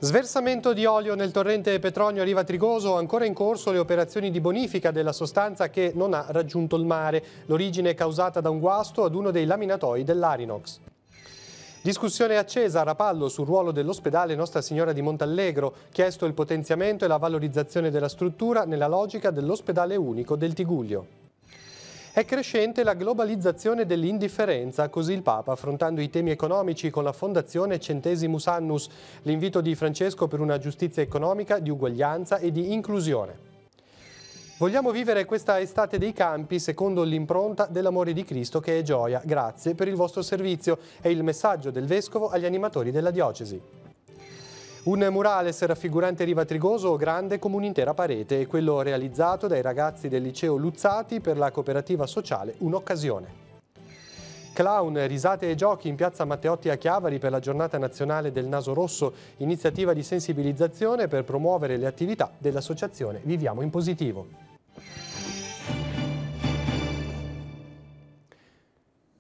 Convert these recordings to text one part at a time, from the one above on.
Sversamento di olio nel torrente Petronio a Riva Trigoso, ancora in corso le operazioni di bonifica della sostanza che non ha raggiunto il mare. L'origine è causata da un guasto ad uno dei laminatoi dell'Arinox. Discussione accesa a Rapallo sul ruolo dell'ospedale Nostra Signora di Montallegro, chiesto il potenziamento e la valorizzazione della struttura nella logica dell'ospedale unico del Tigullio. È crescente la globalizzazione dell'indifferenza, così il Papa, affrontando i temi economici con la Fondazione Centesimus Annus, l'invito di Francesco per una giustizia economica, di uguaglianza e di inclusione. Vogliamo vivere questa estate dei campi secondo l'impronta dell'amore di Cristo che è gioia. Grazie per il vostro servizio, è il messaggio del Vescovo agli animatori della diocesi. Un murales raffigurante Riva Trigoso grande come un'intera parete è quello realizzato dai ragazzi del liceo Luzzati per la cooperativa sociale Un'Occasione. Clown, risate e giochi in piazza Matteotti a Chiavari per la giornata nazionale del naso rosso, iniziativa di sensibilizzazione per promuovere le attività dell'associazione Viviamo in Positivo.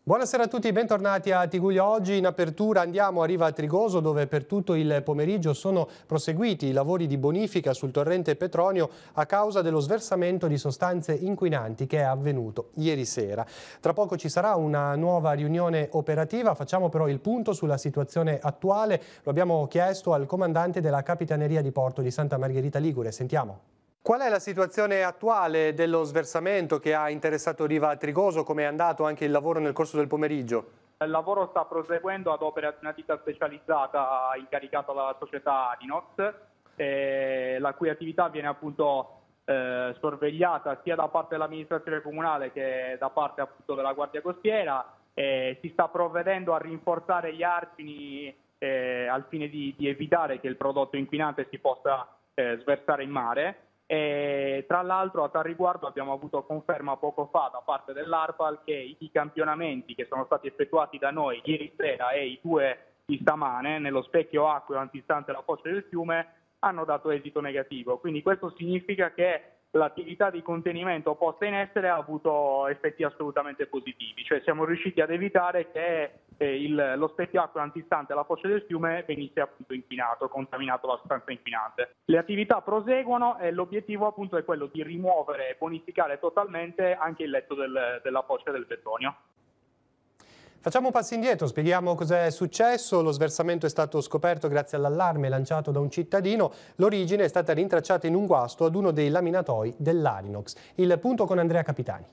Buonasera a tutti, bentornati a Tigullio Oggi. In apertura andiamo a Riva Trigoso, dove per tutto il pomeriggio sono proseguiti i lavori di bonifica sul torrente Petronio a causa dello sversamento di sostanze inquinanti che è avvenuto ieri sera. Tra poco ci sarà una nuova riunione operativa, facciamo però il punto sulla situazione attuale. Lo abbiamo chiesto al comandante della Capitaneria di Porto di Santa Margherita Ligure. Sentiamo. Qual è la situazione attuale dello sversamento che ha interessato Riva Trigoso? Come è andato anche il lavoro nel corso del pomeriggio? Il lavoro sta proseguendo ad opera di una ditta specializzata incaricata dalla società Arinox, la cui attività viene appunto sorvegliata sia da parte dell'amministrazione comunale che da parte appunto della Guardia Costiera. Si sta provvedendo a rinforzare gli argini al fine di evitare che il prodotto inquinante si possa sversare in mare. E tra l'altro a tal riguardo abbiamo avuto conferma poco fa da parte dell'ARPAL che i campionamenti che sono stati effettuati da noi ieri sera e i 2 di stamane nello specchio acqueo antistante la foce del fiume hanno dato esito negativo. Quindi questo significa che l'attività di contenimento posta in essere ha avuto effetti assolutamente positivi, cioè siamo riusciti ad evitare che lo specchiacqueo antistante alla foce del fiume venisse appunto inquinato, contaminato da sostanza inquinante. Le attività proseguono e l'obiettivo appunto è quello di rimuovere e bonificare totalmente anche il letto della foce del Petronio. Facciamo un passo indietro, spieghiamo cos'è successo. Lo sversamento è stato scoperto grazie all'allarme lanciato da un cittadino. L'origine è stata rintracciata in un guasto ad uno dei laminatoi dell'Arinox. Il punto con Andrea Capitani.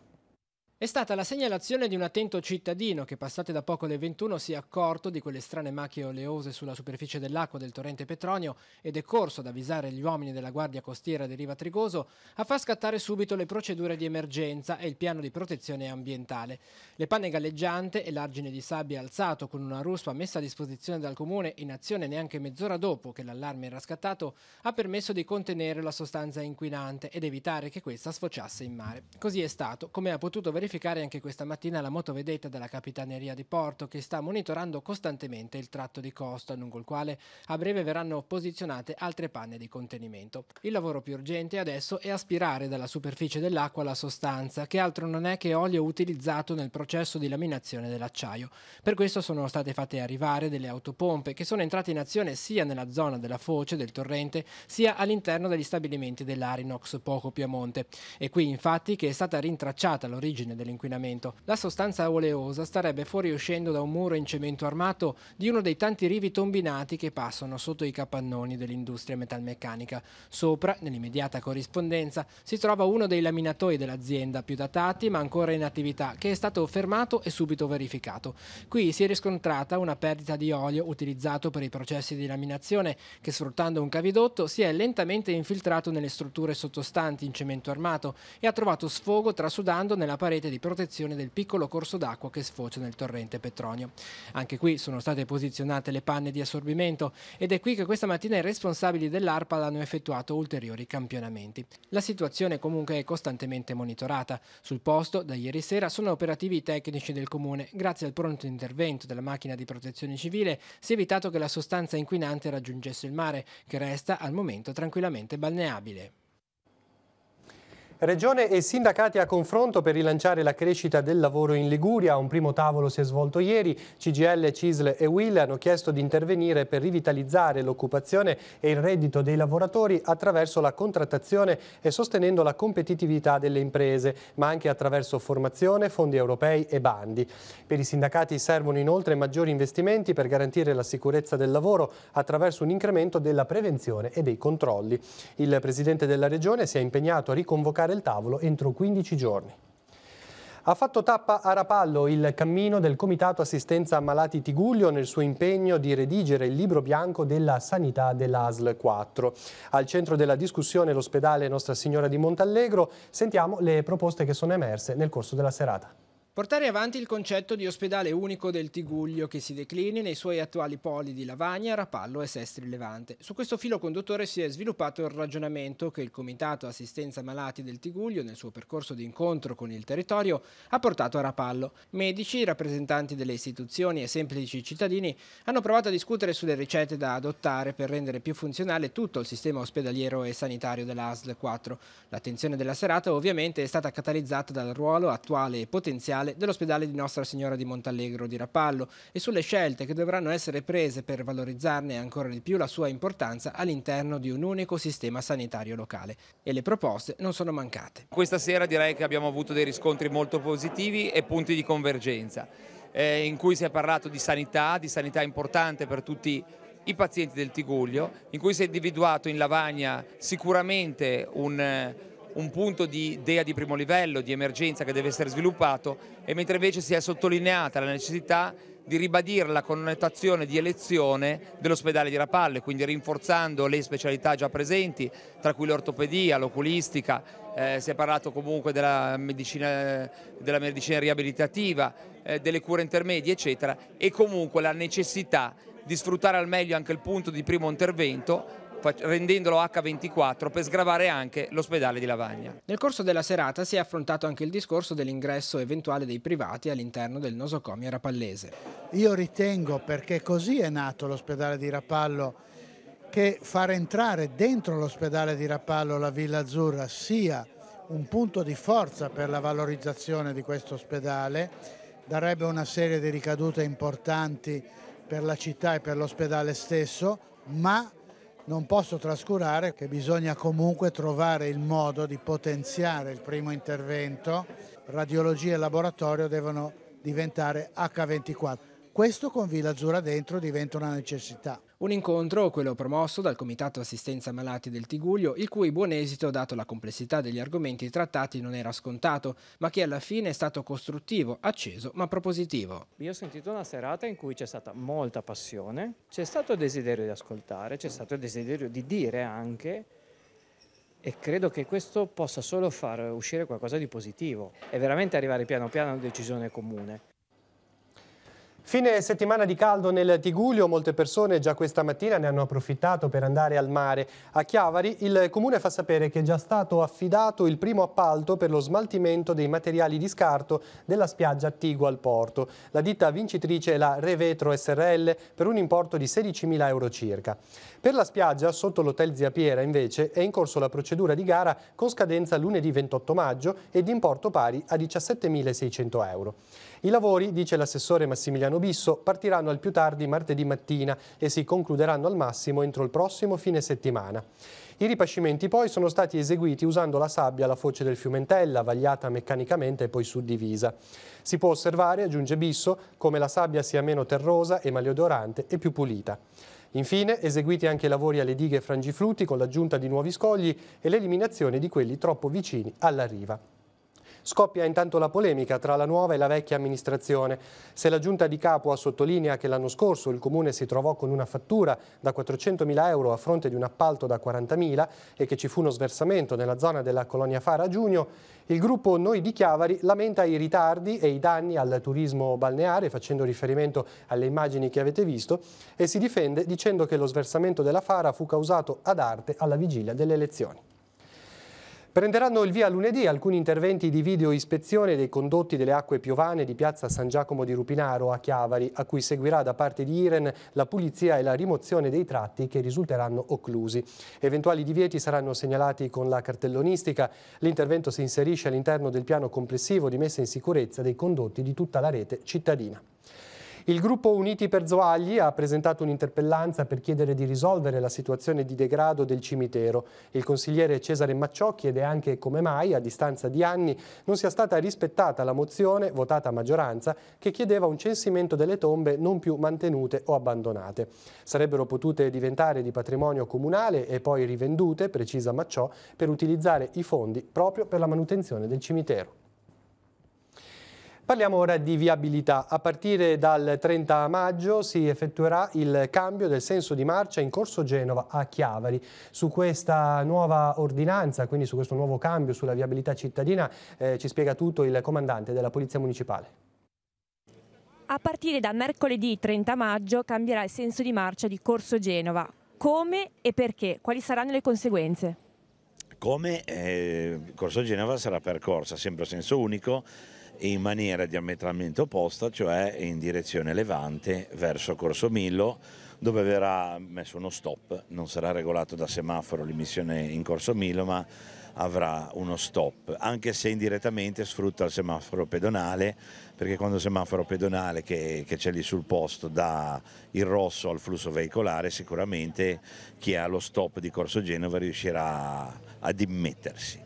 È stata la segnalazione di un attento cittadino che, passate da poco le 21, si è accorto di quelle strane macchie oleose sulla superficie dell'acqua del torrente Petronio ed è corso ad avvisare gli uomini della Guardia Costiera di Riva Trigoso a far scattare subito le procedure di emergenza e il piano di protezione ambientale. Le panne galleggiante e l'argine di sabbia alzato con una ruspa messa a disposizione dal comune in azione neanche mezz'ora dopo che l'allarme era scattato ha permesso di contenere la sostanza inquinante ed evitare che questa sfociasse in mare. Così è stato, come ha potuto verificare anche questa mattina la motovedetta della Capitaneria di Porto, che sta monitorando costantemente il tratto di costa lungo il quale a breve verranno posizionate altre panne di contenimento. Il lavoro più urgente adesso è aspirare dalla superficie dell'acqua la sostanza, che altro non è che olio utilizzato nel processo di laminazione dell'acciaio. Per questo sono state fatte arrivare delle autopompe che sono entrate in azione sia nella zona della foce del torrente sia all'interno degli stabilimenti dell'Arinox poco più a monte. È qui infatti che è stata rintracciata l'origine dell'inquinamento. La sostanza oleosa starebbe fuoriuscendo da un muro in cemento armato di uno dei tanti rivi tombinati che passano sotto i capannoni dell'industria metalmeccanica. Sopra, nell'immediata corrispondenza, si trova uno dei laminatoi dell'azienda più datati ma ancora in attività, che è stato fermato e subito verificato. Qui si è riscontrata una perdita di olio utilizzato per i processi di laminazione che, sfruttando un cavidotto, si è lentamente infiltrato nelle strutture sottostanti in cemento armato e ha trovato sfogo trasudando nella parete di protezione del piccolo corso d'acqua che sfocia nel torrente Petronio. Anche qui sono state posizionate le panne di assorbimento ed è qui che questa mattina i responsabili dell'ARPAL hanno effettuato ulteriori campionamenti. La situazione comunque è costantemente monitorata. Sul posto, da ieri sera, sono operativi i tecnici del comune. Grazie al pronto intervento della macchina di protezione civile si è evitato che la sostanza inquinante raggiungesse il mare, che resta al momento tranquillamente balneabile. Regione e sindacati a confronto per rilanciare la crescita del lavoro in Liguria. Un primo tavolo si è svolto ieri. CGIL, CISL e UIL hanno chiesto di intervenire per rivitalizzare l'occupazione e il reddito dei lavoratori attraverso la contrattazione e sostenendo la competitività delle imprese, ma anche attraverso formazione, fondi europei e bandi. Per i sindacati servono inoltre maggiori investimenti per garantire la sicurezza del lavoro attraverso un incremento della prevenzione e dei controlli. Il Presidente della Regione si è impegnato a riconvocare il tavolo entro 15 giorni. Ha fatto tappa a Rapallo il cammino del Comitato Assistenza Ammalati Tigullio nel suo impegno di redigere il libro bianco della sanità dell'ASL 4. Al centro della discussione l'ospedale Nostra Signora di Montallegro. Sentiamo le proposte che sono emerse nel corso della serata. Portare avanti il concetto di ospedale unico del Tigullio che si declini nei suoi attuali poli di Lavagna, Rapallo e Sestri Levante. Su questo filo conduttore si è sviluppato il ragionamento che il Comitato Assistenza Malati del Tigullio, nel suo percorso di incontro con il territorio, ha portato a Rapallo. Medici, rappresentanti delle istituzioni e semplici cittadini hanno provato a discutere sulle ricette da adottare per rendere più funzionale tutto il sistema ospedaliero e sanitario dell'ASL 4. L'attenzione della serata ovviamente è stata catalizzata dal ruolo attuale e potenziale dell'ospedale di Nostra Signora di Montallegro di Rapallo e sulle scelte che dovranno essere prese per valorizzarne ancora di più la sua importanza all'interno di un unico sistema sanitario locale. E le proposte non sono mancate. Questa sera direi che abbiamo avuto dei riscontri molto positivi e punti di convergenza, in cui si è parlato di sanità importante per tutti i pazienti del Tigullio, in cui si è individuato in Lavagna sicuramente un punto di DEA di primo livello, di emergenza che deve essere sviluppato, e mentre invece si è sottolineata la necessità di ribadire la connotazione di elezione dell'ospedale di Rapallo e quindi rinforzando le specialità già presenti, tra cui l'ortopedia, l'oculistica, si è parlato comunque della medicina riabilitativa, delle cure intermedie eccetera, e comunque la necessità di sfruttare al meglio anche il punto di primo intervento rendendolo H24 per sgravare anche l'ospedale di Lavagna. Nel corso della serata si è affrontato anche il discorso dell'ingresso eventuale dei privati all'interno del nosocomio rapallese. Io ritengo, perché così è nato l'ospedale di Rapallo, che far entrare dentro l'ospedale di Rapallo la Villa Azzurra sia un punto di forza per la valorizzazione di questo ospedale, darebbe una serie di ricadute importanti per la città e per l'ospedale stesso, ma non posso trascurare che bisogna comunque trovare il modo di potenziare il primo intervento. Radiologia e laboratorio devono diventare H24. Questo con Villa Azzurra dentro diventa una necessità. Un incontro, quello promosso dal Comitato Assistenza Malati del Tigullio, il cui buon esito, dato la complessità degli argomenti trattati, non era scontato, ma che alla fine è stato costruttivo, acceso ma propositivo. Io ho sentito una serata in cui c'è stata molta passione, c'è stato il desiderio di ascoltare, c'è stato il desiderio di dire anche, e credo che questo possa solo far uscire qualcosa di positivo e veramente arrivare piano piano a una decisione comune. Fine settimana di caldo nel Tigullio, molte persone già questa mattina ne hanno approfittato per andare al mare. A Chiavari il Comune fa sapere che è già stato affidato il primo appalto per lo smaltimento dei materiali di scarto della spiaggia attigua al porto. La ditta vincitrice è la Revetro SRL per un importo di 16.000 euro circa. Per la spiaggia, sotto l'Hotel Zia Piera, invece, è in corso la procedura di gara con scadenza lunedì 28 maggio e di importo pari a 17.600 euro. I lavori, dice l'assessore Massimiliano Bisso, partiranno al più tardi martedì mattina e si concluderanno al massimo entro il prossimo fine settimana. I ripascimenti poi sono stati eseguiti usando la sabbia alla foce del Fiumentella, vagliata meccanicamente e poi suddivisa. Si può osservare, aggiunge Bisso, come la sabbia sia meno terrosa e maleodorante e più pulita. Infine, eseguiti anche i lavori alle dighe frangiflutti con l'aggiunta di nuovi scogli e l'eliminazione di quelli troppo vicini alla riva. Scoppia intanto la polemica tra la nuova e la vecchia amministrazione. Se la giunta di Capua sottolinea che l'anno scorso il Comune si trovò con una fattura da 400.000 euro a fronte di un appalto da 40.000 e che ci fu uno sversamento nella zona della Colonia Fara a giugno, il gruppo Noi di Chiavari lamenta i ritardi e i danni al turismo balneare, facendo riferimento alle immagini che avete visto, e si difende dicendo che lo sversamento della Fara fu causato ad arte alla vigilia delle elezioni. Prenderanno il via lunedì alcuni interventi di videoispezione dei condotti delle acque piovane di piazza San Giacomo di Rupinaro a Chiavari, a cui seguirà da parte di Iren la pulizia e la rimozione dei tratti che risulteranno occlusi. Eventuali divieti saranno segnalati con la cartellonistica. L'intervento si inserisce all'interno del piano complessivo di messa in sicurezza dei condotti di tutta la rete cittadina. Il gruppo Uniti per Zoagli ha presentato un'interpellanza per chiedere di risolvere la situazione di degrado del cimitero. Il consigliere Cesare Macciò chiede anche come mai, a distanza di anni, non sia stata rispettata la mozione, votata a maggioranza, che chiedeva un censimento delle tombe non più mantenute o abbandonate. Sarebbero potute diventare di patrimonio comunale e poi rivendute, precisa Macciò, per utilizzare i fondi proprio per la manutenzione del cimitero. Parliamo ora di viabilità. A partire dal 30 maggio si effettuerà il cambio del senso di marcia in Corso Genova a Chiavari. Su questa nuova ordinanza, quindi su questo nuovo cambio sulla viabilità cittadina, ci spiega tutto il comandante della Polizia Municipale. A partire da mercoledì 30 maggio cambierà il senso di marcia di Corso Genova. Come e perché? Quali saranno le conseguenze? Come Corso Genova sarà percorsa sempre a senso unico, in maniera diametralmente opposta, cioè in direzione levante verso Corso Millo, dove verrà messo uno stop. Non sarà regolato da semaforo l'emissione in Corso Millo, ma avrà uno stop, anche se indirettamente sfrutta il semaforo pedonale, perché quando il semaforo pedonale che c'è lì sul posto dà il rosso al flusso veicolare, sicuramente chi ha lo stop di Corso Genova riuscirà ad immettersi.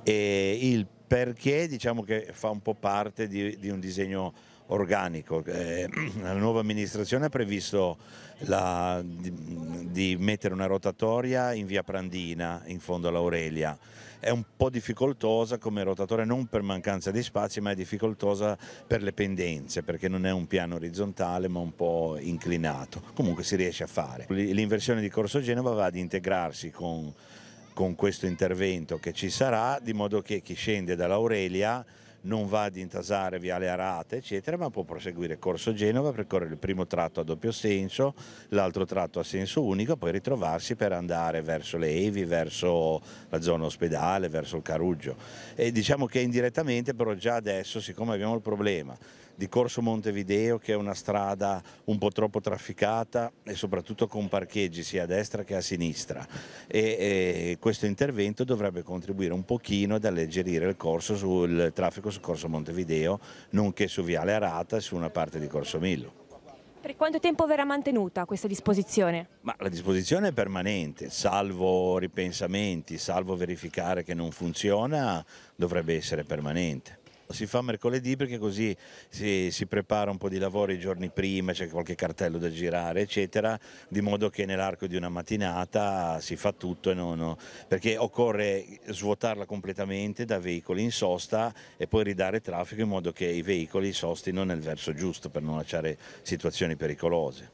E il perché, diciamo che fa un po' parte di un disegno organico. La nuova amministrazione ha previsto di mettere una rotatoria in via Prandina, in fondo all'Aurelia. È un po' difficoltosa come rotatoria, non per mancanza di spazi, ma è difficoltosa per le pendenze, perché non è un piano orizzontale ma un po' inclinato. Comunque si riesce a fare. L'inversione di Corso Genova va ad integrarsi con questo intervento che ci sarà, di modo che chi scende dall'Aurelia non va ad intasare Viale Arata eccetera, ma può proseguire Corso Genova, percorrere il primo tratto a doppio senso, l'altro tratto a senso unico, poi ritrovarsi per andare verso le Evi, verso la zona ospedale, verso il Caruggio. E diciamo che indirettamente però già adesso, siccome abbiamo il problema di Corso Montevideo, che è una strada un po' troppo trafficata e soprattutto con parcheggi sia a destra che a sinistra, e questo intervento dovrebbe contribuire un pochino ad alleggerire il corso sul traffico su Corso Montevideo, nonché su Viale Arata e su una parte di Corso Millo. Per quanto tempo verrà mantenuta questa disposizione? Ma la disposizione è permanente, salvo ripensamenti, salvo verificare che non funziona, dovrebbe essere permanente. Si fa mercoledì perché così si prepara un po' di lavoro i giorni prima, c'è qualche cartello da girare eccetera, di modo che nell'arco di una mattinata si fa tutto, perché occorre svuotarla completamente da veicoli in sosta e poi ridare traffico in modo che i veicoli sostino nel verso giusto per non lasciare situazioni pericolose.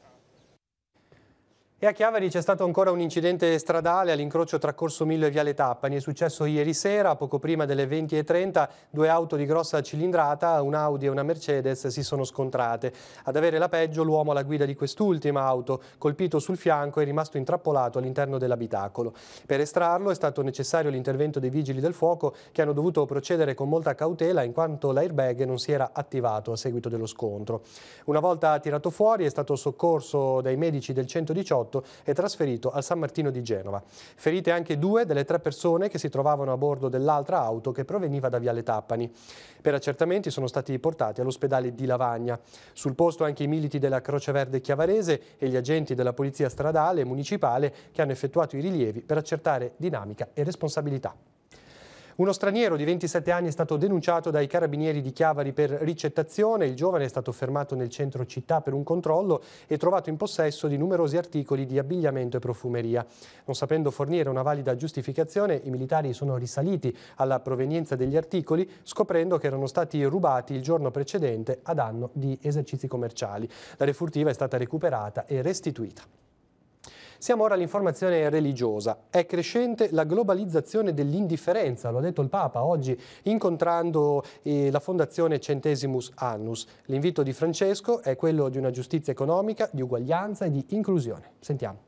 E a Chiavari c'è stato ancora un incidente stradale all'incrocio tra Corso Millo e Viale Tappani. È successo ieri sera, poco prima delle 20:30, due auto di grossa cilindrata, un Audi e una Mercedes, si sono scontrate. Ad avere la peggio l'uomo alla guida di quest'ultima auto, colpito sul fianco e rimasto intrappolato all'interno dell'abitacolo. Per estrarlo è stato necessario l'intervento dei vigili del fuoco, che hanno dovuto procedere con molta cautela in quanto l'airbag non si era attivato a seguito dello scontro. Una volta tirato fuori è stato soccorso dai medici del 118 e trasferito al San Martino di Genova. Ferite anche 2 delle 3 persone che si trovavano a bordo dell'altra auto che proveniva da Viale Tappani. Per accertamenti sono stati portati all'ospedale di Lavagna. Sul posto anche i militi della Croce Verde chiavarese e gli agenti della Polizia Stradale e Municipale che hanno effettuato i rilievi per accertare dinamica e responsabilità. Uno straniero di 27 anni è stato denunciato dai carabinieri di Chiavari per ricettazione. Il giovane è stato fermato nel centro città per un controllo e trovato in possesso di numerosi articoli di abbigliamento e profumeria. Non sapendo fornire una valida giustificazione, i militari sono risaliti alla provenienza degli articoli, scoprendo che erano stati rubati il giorno precedente a danno di esercizi commerciali. La refurtiva è stata recuperata e restituita. Siamo ora all'informazione religiosa. È crescente la globalizzazione dell'indifferenza, lo ha detto il Papa oggi incontrando la Fondazione Centesimus Annus. L'invito di Francesco è quello di una giustizia economica, di uguaglianza e di inclusione. Sentiamo.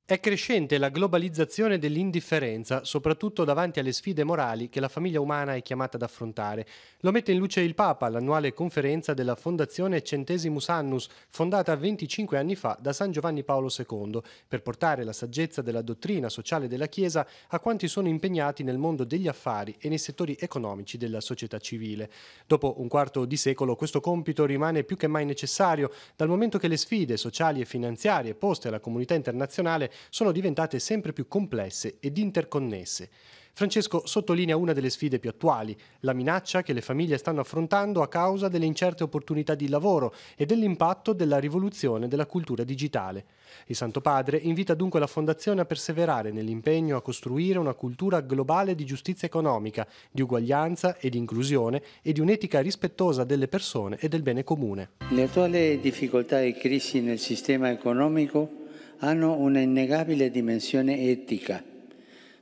È crescente la globalizzazione dell'indifferenza, soprattutto davanti alle sfide morali che la famiglia umana è chiamata ad affrontare. Lo mette in luce il Papa all'annuale conferenza della Fondazione Centesimus Annus, fondata 25 anni fa da San Giovanni Paolo II, per portare la saggezza della dottrina sociale della Chiesa a quanti sono impegnati nel mondo degli affari e nei settori economici della società civile. Dopo un quarto di secolo questo compito rimane più che mai necessario, dal momento che le sfide sociali e finanziarie poste alla comunità internazionale sono diventate sempre più complesse ed interconnesse. Francesco sottolinea una delle sfide più attuali, la minaccia che le famiglie stanno affrontando a causa delle incerte opportunità di lavoro e dell'impatto della rivoluzione della cultura digitale. Il Santo Padre invita dunque la Fondazione a perseverare nell'impegno a costruire una cultura globale di giustizia economica, di uguaglianza e di inclusione e di un'etica rispettosa delle persone e del bene comune. Le attuali difficoltà e crisi nel sistema economico hanno una innegabile dimensione etica.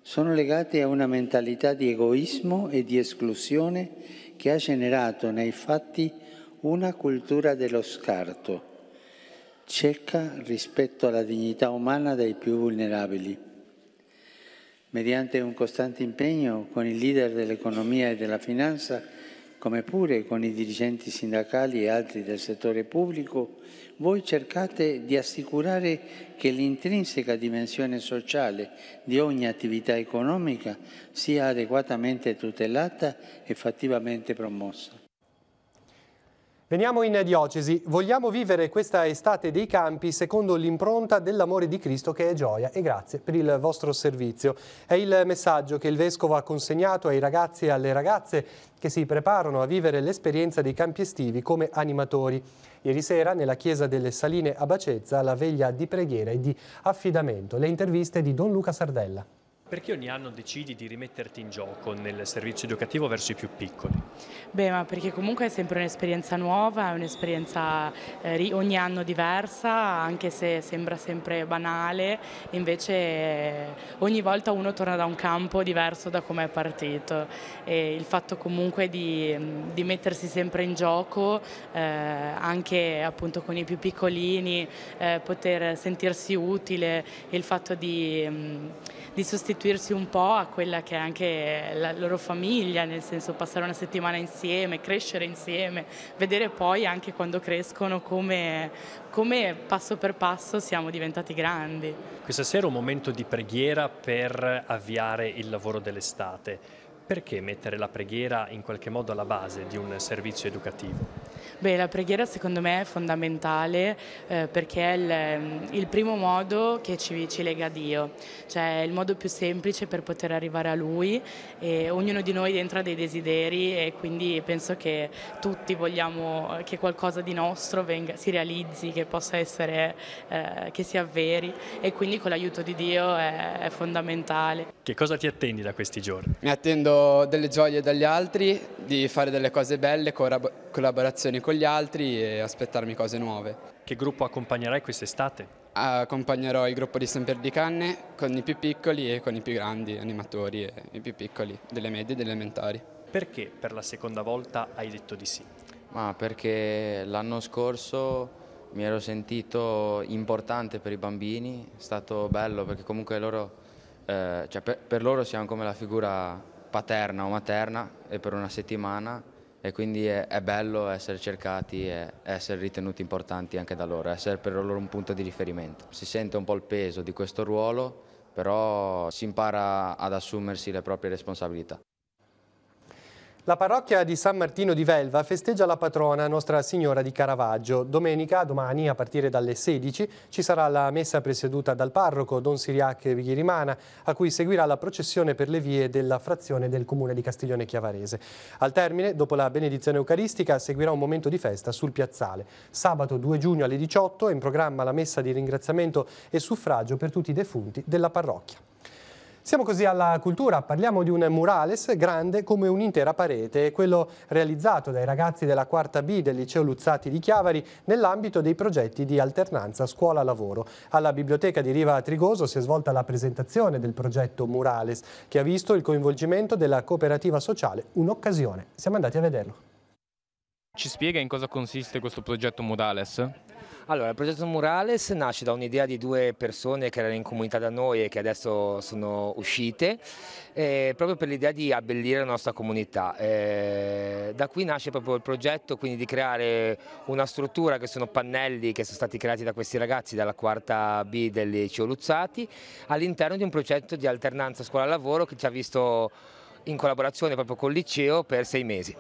Sono legate a una mentalità di egoismo e di esclusione che ha generato nei fatti una cultura dello scarto, cieca rispetto alla dignità umana dei più vulnerabili. Mediante un costante impegno con i leader dell'economia e della finanza, come pure con i dirigenti sindacali e altri del settore pubblico, voi cercate di assicurare che l'intrinseca dimensione sociale di ogni attività economica sia adeguatamente tutelata e fattivamente promossa. Veniamo in diocesi. Vogliamo vivere questa estate dei campi secondo l'impronta dell'amore di Cristo che è gioia, e grazie per il vostro servizio. È il messaggio che il Vescovo ha consegnato ai ragazzi e alle ragazze che si preparano a vivere l'esperienza dei campi estivi come animatori. Ieri sera nella chiesa delle Saline a Bacezza la veglia di preghiera e di affidamento. Le interviste di Don Luca Sardella. Perché ogni anno decidi di rimetterti in gioco nel servizio educativo verso i più piccoli? Beh, ma perché comunque è sempre un'esperienza nuova, è un'esperienza ogni anno diversa, anche se sembra sempre banale, invece ogni volta uno torna da un campo diverso da come è partito, e il fatto comunque di mettersi sempre in gioco, anche appunto con i più piccolini, poter sentirsi utile, il fatto di sostituirsi un po' a quella che è anche la loro famiglia, nel senso passare una settimana insieme, crescere insieme, vedere poi anche quando crescono come passo per passo siamo diventati grandi. Questa sera è un momento di preghiera per avviare il lavoro dell'estate. Perché mettere la preghiera in qualche modo alla base di un servizio educativo? Beh, la preghiera secondo me è fondamentale perché è il primo modo che ci lega a Dio, cioè è il modo più semplice per poter arrivare a Lui, e ognuno di noi dentro ha dei desideri, e quindi penso che tutti vogliamo che qualcosa di nostro si realizzi, che possa essere, che si avveri, e quindi con l'aiuto di Dio è fondamentale. Che cosa ti attendi da questi giorni? Mi attendo delle gioie dagli altri, di fare delle cose belle, collaborazioni con gli altri e aspettarmi cose nuove. Che gruppo accompagnerai quest'estate? Accompagnerò il gruppo di San Pier di Canne con i più piccoli e con i più grandi animatori e i più piccoli delle medie e delle elementari. Perché per la seconda volta hai detto di sì? Perché l'anno scorso mi ero sentito importante per i bambini, è stato bello perché comunque loro, per loro siamo come la figura paterna o materna, e per una settimana, e quindi è bello essere cercati e essere ritenuti importanti anche da loro, essere per loro un punto di riferimento. Si sente un po' il peso di questo ruolo, però si impara ad assumersi le proprie responsabilità. La parrocchia di San Martino di Velva festeggia la patrona Nostra Signora di Caravaggio. Domani, a partire dalle 16, ci sarà la messa presieduta dal parroco Don Siriac Vighirimana, a cui seguirà la processione per le vie della frazione del comune di Castiglione Chiavarese. Al termine, dopo la benedizione eucaristica, seguirà un momento di festa sul piazzale. Sabato 2 giugno alle 18 è in programma la messa di ringraziamento e suffragio per tutti i defunti della parrocchia. Siamo così alla cultura, parliamo di un murales grande come un'intera parete, quello realizzato dai ragazzi della quarta B del Liceo Luzzati di Chiavari nell'ambito dei progetti di alternanza scuola-lavoro. Alla Biblioteca di Riva Trigoso si è svolta la presentazione del progetto Murales, che ha visto il coinvolgimento della cooperativa sociale Un'Occasione. Siamo andati a vederlo. Ci spiega in cosa consiste questo progetto Murales? Allora, il progetto Murales nasce da un'idea di due persone che erano in comunità da noi e che adesso sono uscite, proprio per l'idea di abbellire la nostra comunità. Da qui nasce proprio il progetto, quindi di creare una struttura che sono pannelli che sono stati creati da questi ragazzi dalla quarta B del liceo Luzzati, all'interno di un progetto di alternanza scuola-lavoro che ci ha visto in collaborazione proprio col liceo per 6 mesi.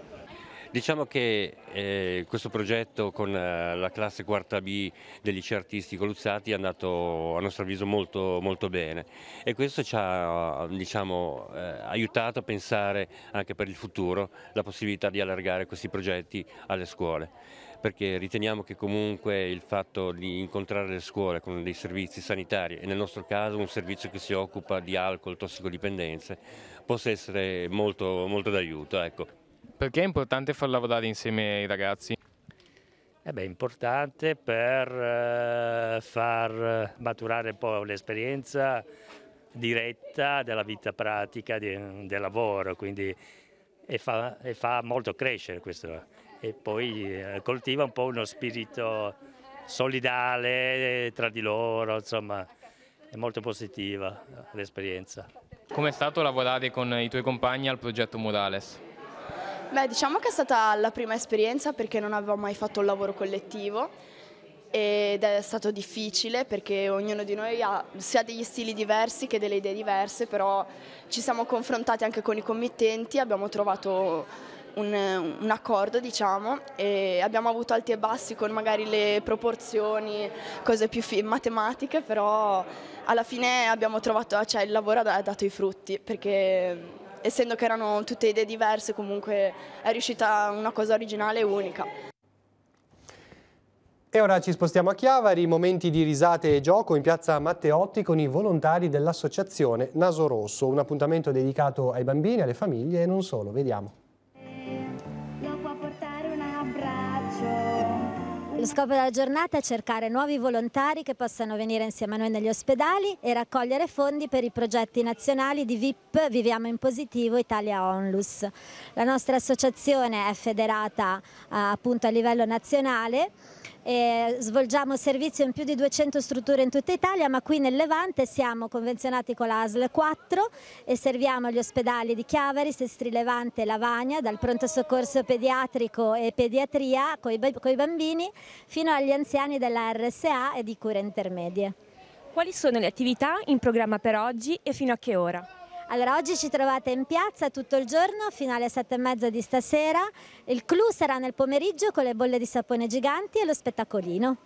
Diciamo che questo progetto con la classe quarta B del liceo artistico Luzzati è andato a nostro avviso molto bene, e questo ci ha aiutato a pensare anche per il futuro la possibilità di allargare questi progetti alle scuole, perché riteniamo che comunque il fatto di incontrare le scuole con dei servizi sanitari, e nel nostro caso un servizio che si occupa di alcol, tossicodipendenze, possa essere molto d'aiuto, ecco. Perché è importante far lavorare insieme ai ragazzi? È importante per far maturare un po' l'esperienza diretta della vita pratica del lavoro, quindi e fa molto crescere questo, e poi coltiva un po' uno spirito solidale tra di loro, insomma è molto positiva l'esperienza. Com'è stato lavorare con i tuoi compagni al progetto Murales? Beh, diciamo che è stata la prima esperienza perché non avevo mai fatto un lavoro collettivo ed è stato difficile perché ognuno di noi ha sia degli stili diversi che delle idee diverse, però ci siamo confrontati anche con i committenti, abbiamo trovato un accordo, diciamo, e abbiamo avuto alti e bassi con magari le proporzioni, cose più matematiche, però alla fine abbiamo trovato, cioè il lavoro ha dato i frutti, perché essendo che erano tutte idee diverse, comunque è riuscita una cosa originale e unica. E ora ci spostiamo a Chiavari, momenti di risate e gioco in piazza Matteotti con i volontari dell'associazione Naso Rosso, un appuntamento dedicato ai bambini, alle famiglie e non solo, vediamo. Lo scopo della giornata è cercare nuovi volontari che possano venire insieme a noi negli ospedali e raccogliere fondi per i progetti nazionali di VIP Viviamo in Positivo Italia Onlus. La nostra associazione è federata appunto a livello nazionale. Svolgiamo servizio in più di 200 strutture in tutta Italia, ma qui nel Levante siamo convenzionati con la ASL 4 e serviamo gli ospedali di Chiavari, Sestri Levante e Lavagna, dal pronto soccorso pediatrico e pediatria con i bambini fino agli anziani della RSA e di cure intermedie. Quali sono le attività in programma per oggi e fino a che ora? Allora, oggi ci trovate in piazza tutto il giorno fino alle 7:30 di stasera. Il clou sarà nel pomeriggio con le bolle di sapone giganti e lo spettacolino.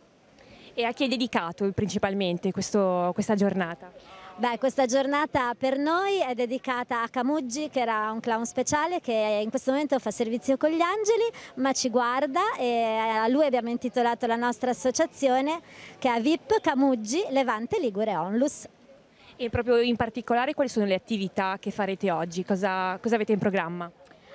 E a chi è dedicato principalmente questa giornata? Beh, questa giornata per noi è dedicata a Camuggi, che era un clown speciale che in questo momento fa servizio con gli angeli, ma ci guarda, e a lui abbiamo intitolato la nostra associazione, che è VIP Camuggi Levante Ligure Onlus. E proprio in particolare quali sono le attività che farete oggi? Cosa avete in programma?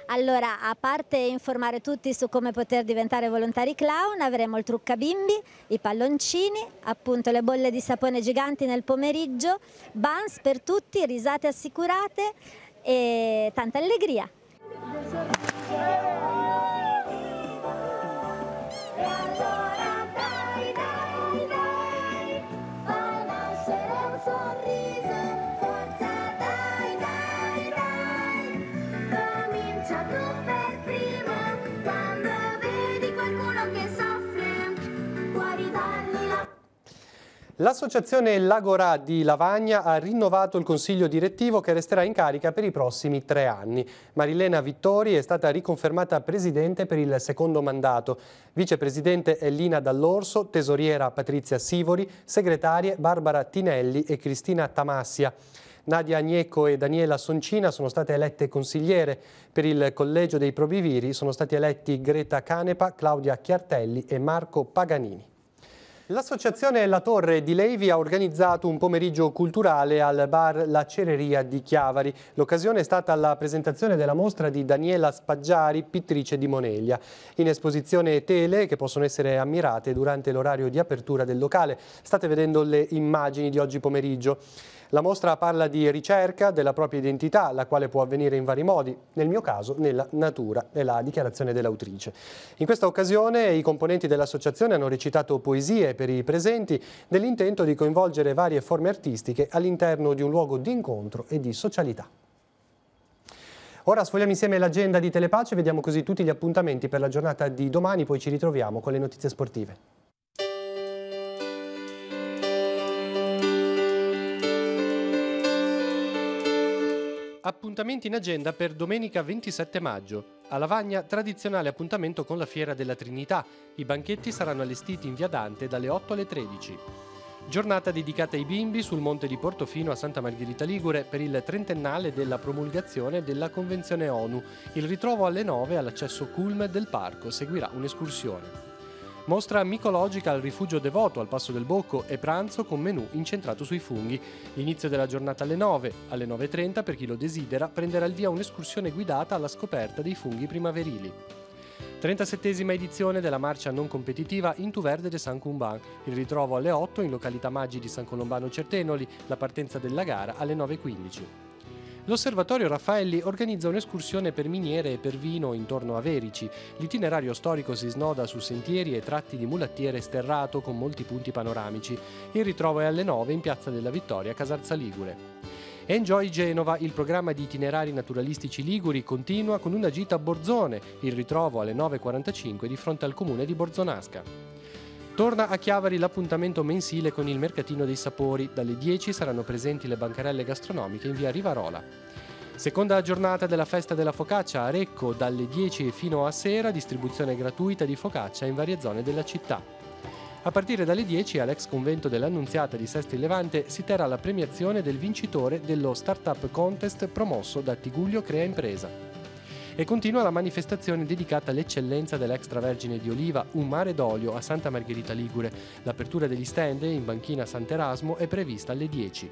Allora, a parte informare tutti su come poter diventare volontari clown, avremo il trucca bimbi, i palloncini, appunto le bolle di sapone giganti nel pomeriggio, buns per tutti, risate assicurate e tanta allegria. L'associazione L'Agorà di Lavagna ha rinnovato il consiglio direttivo che resterà in carica per i prossimi 3 anni. Marilena Vittori è stata riconfermata presidente per il secondo mandato. Vicepresidente è Lina Dall'Orso, tesoriera Patrizia Sivori, segretarie Barbara Tinelli e Cristina Tamassia. Nadia Agnecco e Daniela Soncina sono state elette consigliere. Per il collegio dei probiviri sono stati eletti Greta Canepa, Claudia Chiartelli e Marco Paganini. L'associazione La Torre di Levi ha organizzato un pomeriggio culturale al bar La Cereria di Chiavari. L'occasione è stata la presentazione della mostra di Daniela Spaggiari, pittrice di Moneglia. In esposizione tele che possono essere ammirate durante l'orario di apertura del locale. State vedendo le immagini di oggi pomeriggio. La mostra parla di ricerca della propria identità, la quale può avvenire in vari modi, nel mio caso nella natura, è la dichiarazione dell'autrice. In questa occasione i componenti dell'associazione hanno recitato poesie per i presenti nell'intento di coinvolgere varie forme artistiche all'interno di un luogo di incontro e di socialità. Ora sfogliamo insieme l'agenda di Telepace, vediamo così tutti gli appuntamenti per la giornata di domani, poi ci ritroviamo con le notizie sportive. Appuntamenti in agenda per domenica 27 maggio. A Lavagna, tradizionale appuntamento con la Fiera della Trinità. I banchetti saranno allestiti in via Dante dalle 8 alle 13. Giornata dedicata ai bimbi sul Monte di Portofino a Santa Margherita Ligure per il trentennale della promulgazione della Convenzione ONU. Il ritrovo alle 9 all'accesso culm del parco. Seguirà un'escursione. Mostra micologica al Rifugio Devoto al Passo del Bocco e pranzo con menù incentrato sui funghi. L'inizio della giornata alle 9. Alle 9:30, per chi lo desidera, prenderà il via un'escursione guidata alla scoperta dei funghi primaverili. 37esima edizione della marcia non competitiva Into Verde de San Cumban. Il ritrovo alle 8 in località Maggi di San Colombano Certenoli, la partenza della gara alle 9:15. L'Osservatorio Raffaelli organizza un'escursione per miniere e per vino intorno a Verici. L'itinerario storico si snoda su sentieri e tratti di mulattiere sterrato con molti punti panoramici. Il ritrovo è alle 9 in Piazza della Vittoria, Casarza Ligure. Enjoy Genova, il programma di itinerari naturalistici liguri, continua con una gita a Borzone. Il ritrovo alle 9:45 di fronte al comune di Borzonasca. Torna a Chiavari l'appuntamento mensile con il Mercatino dei Sapori. Dalle 10 saranno presenti le bancarelle gastronomiche in via Rivarola. Seconda giornata della festa della focaccia a Recco, dalle 10 fino a sera, distribuzione gratuita di focaccia in varie zone della città. A partire dalle 10 all'ex convento dell'Annunziata di Sestri Levante si terrà la premiazione del vincitore dello Startup Contest promosso da Tigullio Crea Impresa. E continua la manifestazione dedicata all'eccellenza dell'extravergine di oliva Un mare d'olio a Santa Margherita Ligure. L'apertura degli stand in banchina Sant'Erasmo è prevista alle 10.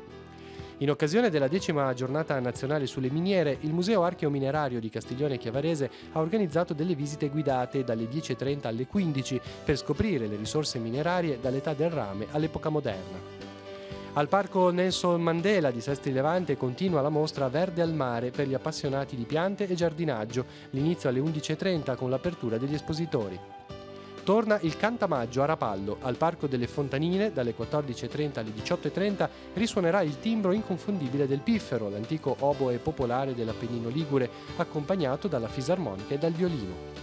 In occasione della 10ª giornata nazionale sulle miniere, il Museo Archeo-Minerario di Castiglione Chiavarese ha organizzato delle visite guidate dalle 10:30 alle 15 per scoprire le risorse minerarie dall'età del rame all'epoca moderna. Al Parco Nelson Mandela di Sestri Levante continua la mostra Verde al mare per gli appassionati di piante e giardinaggio, l'inizio alle 11:30 con l'apertura degli espositori. Torna il Cantamaggio a Rapallo, al Parco delle Fontanine dalle 14:30 alle 18:30 risuonerà il timbro inconfondibile del piffero, l'antico oboe popolare dell'Appennino Ligure, accompagnato dalla fisarmonica e dal violino.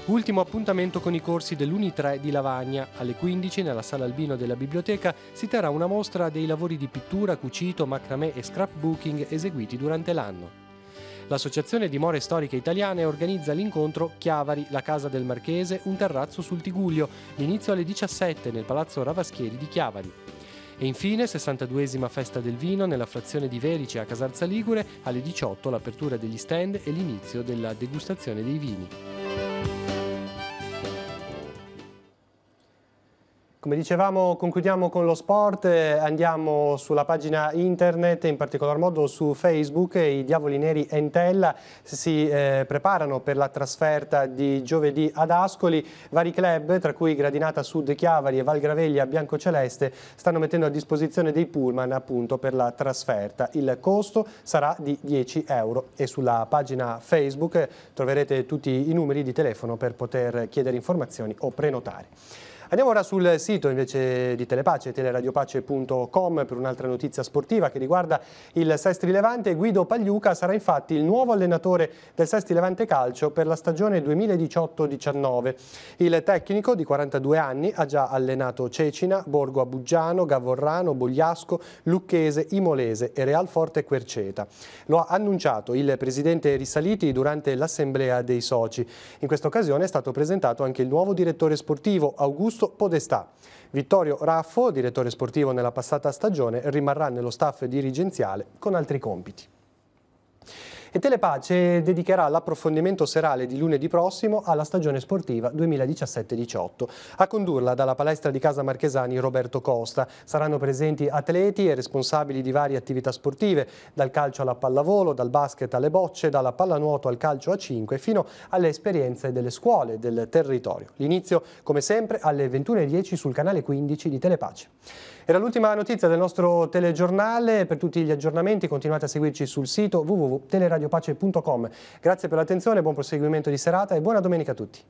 Ultimo appuntamento con i corsi dell'Uni3 di Lavagna. Alle 15 nella sala Albino della biblioteca si terrà una mostra dei lavori di pittura, cucito, macramè e scrapbooking eseguiti durante l'anno. L'Associazione Dimore Storiche Italiane organizza l'incontro Chiavari, la casa del Marchese, un terrazzo sul Tigullio, l'inizio alle 17 nel Palazzo Ravaschieri di Chiavari. E infine 62esima festa del vino nella frazione di Verici a Casarza Ligure, alle 18 l'apertura degli stand e l'inizio della degustazione dei vini. Come dicevamo, concludiamo con lo sport, andiamo sulla pagina internet, in particolar modo su Facebook. I Diavoli Neri Entella si preparano per la trasferta di giovedì ad Ascoli. Vari club, tra cui Gradinata Sud Chiavari e Val Graveglia Biancoceleste, stanno mettendo a disposizione dei pullman appunto per la trasferta. Il costo sarà di 10 euro e sulla pagina Facebook troverete tutti i numeri di telefono per poter chiedere informazioni o prenotare. Andiamo ora sul sito invece di Telepace, teleradiopace.com, per un'altra notizia sportiva che riguarda il Sestri Levante. Guido Pagliuca sarà infatti il nuovo allenatore del Sestri Levante Calcio per la stagione 2018-19. Il tecnico di 42 anni ha già allenato Cecina, Borgo Abuggiano, Gavorrano, Bogliasco, Lucchese, Imolese e Realforte Querceta. Lo ha annunciato il presidente Risaliti durante l'assemblea dei soci. In questa occasione è stato presentato anche il nuovo direttore sportivo, Augusto Podestà. Vittorio Raffo, direttore sportivo nella passata stagione, rimarrà nello staff dirigenziale con altri compiti. E Telepace dedicherà l'approfondimento serale di lunedì prossimo alla stagione sportiva 2017-18. A condurla dalla palestra di Casa Marchesani Roberto Costa. Saranno presenti atleti e responsabili di varie attività sportive, dal calcio alla pallavolo, dal basket alle bocce, dalla pallanuoto al calcio a 5 fino alle esperienze delle scuole del territorio. L'inizio, come sempre, alle 21:10 sul canale 15 di Telepace. Era l'ultima notizia del nostro telegiornale. Per tutti gli aggiornamenti continuate a seguirci sul sito www.teleradiopace.com. Grazie per l'attenzione, buon proseguimento di serata e buona domenica a tutti.